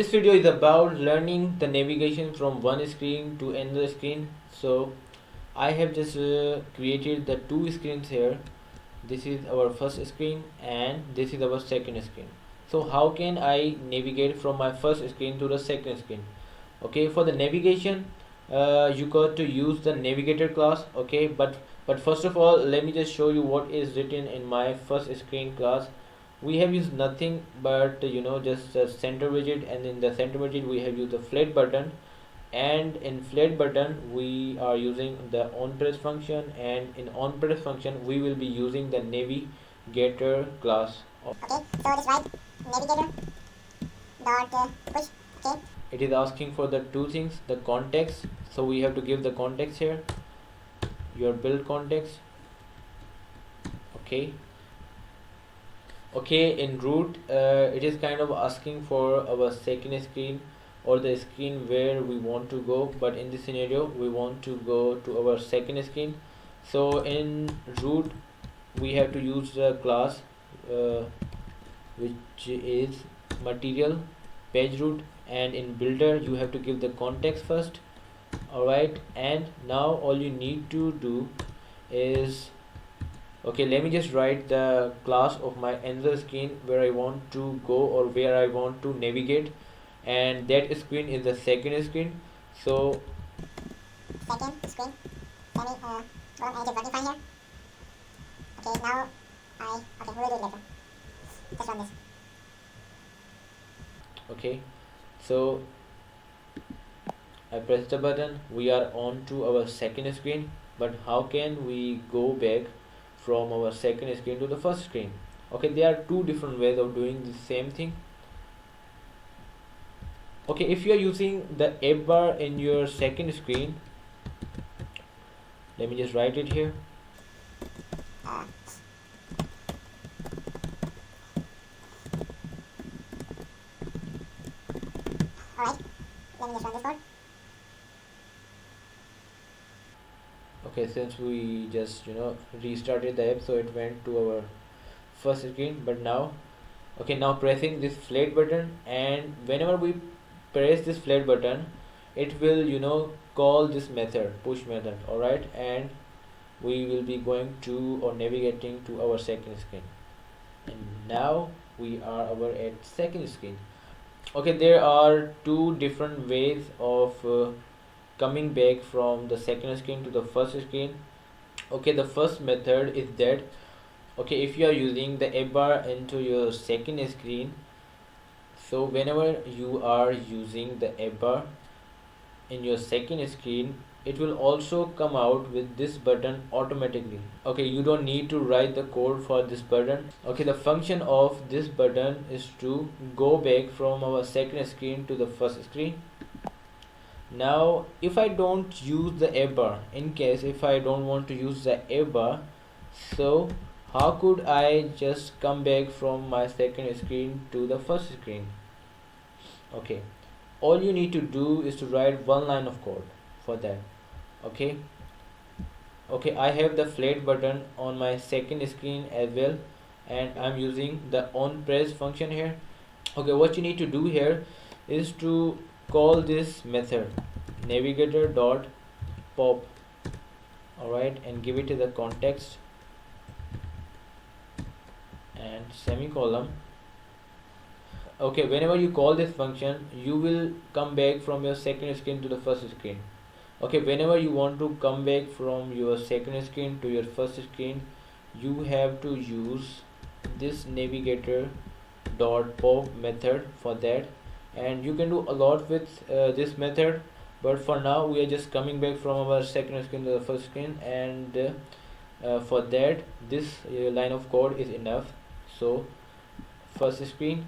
This video is about learning the navigation from one screen to another screen. So I have just created the two screens here. This is our first screen and this is our second screen. So how can I navigate from my first screen to the second screen? Okay, for the navigation you got to use the navigator class. Okay, but first of all, let me just show you what is written in my first screen class. We have used nothing but just a center widget, and in the center widget we have used the flat button, and in flat button we are using the on press function, and in on press function we will be using the navigator class. Okay, so just write navigator dot push. Okay, it is asking for the two things, the context, so we have to give the context here, your build context. Okay, in root it is kind of asking for our second screen or the screen where we want to go, but in this scenario we want to go to our second screen. So in root we have to use the class which is material page root, and in builder you have to give the context first. Alright, and now all you need to do is, okay, let me just write the class of my another screen where I want to go or where I want to navigate, and that screen is the second screen. So second screen. Let me go and get working fine here. Okay, now we will do it later. Just run this. okay, so I press the button, we are on to our second screen. But how can we go back from our second screen to the first screen? Okay, there are two different ways of doing the same thing. Okay, if you are using the app bar in your second screen, let me just write it here. Alright, let me just run this code. Okay, since we just restarted the app, so it went to our first screen. But now, okay, now pressing this flat button, and whenever we press this flat button, it will call this method, push method. Alright, and we will be going to or navigating to our second screen, and now we are at second screen. Okay, there are two different ways of coming back from the second screen to the first screen. Okay, the first method is that, okay, if you are using the app bar into your second screen, so whenever you are using the app bar in your second screen, it will also come out with this button automatically. Okay, you don't need to write the code for this button. Okay, the function of this button is to go back from our second screen to the first screen. Now if I don't use the app bar, in case if I don't want to use the app bar, so how could I just come back from my second screen to the first screen? Okay, all you need to do is to write one line of code for that. Okay, I have the flat button on my second screen as well, and I'm using the on press function here. Okay, what you need to do here is to call this method navigator dot pop. Alright, and give it to the context and semicolon. Okay, whenever you call this function, you will come back from your second screen to the first screen. Okay, whenever you want to come back from your second screen to your first screen, you have to use this navigator dot pop method for that, and you can do a lot with this method, but for now we are just coming back from our second screen to the first screen, and for that this line of code is enough. So first screen,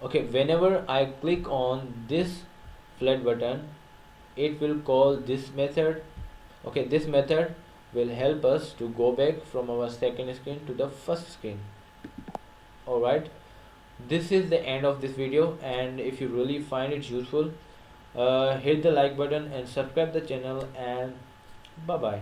okay, whenever I click on this flat button, it will call this method. Okay, this method will help us to go back from our second screen to the first screen. Alright, this is the end of this video, and if you really find it useful, hit the like button and subscribe the channel, and bye bye.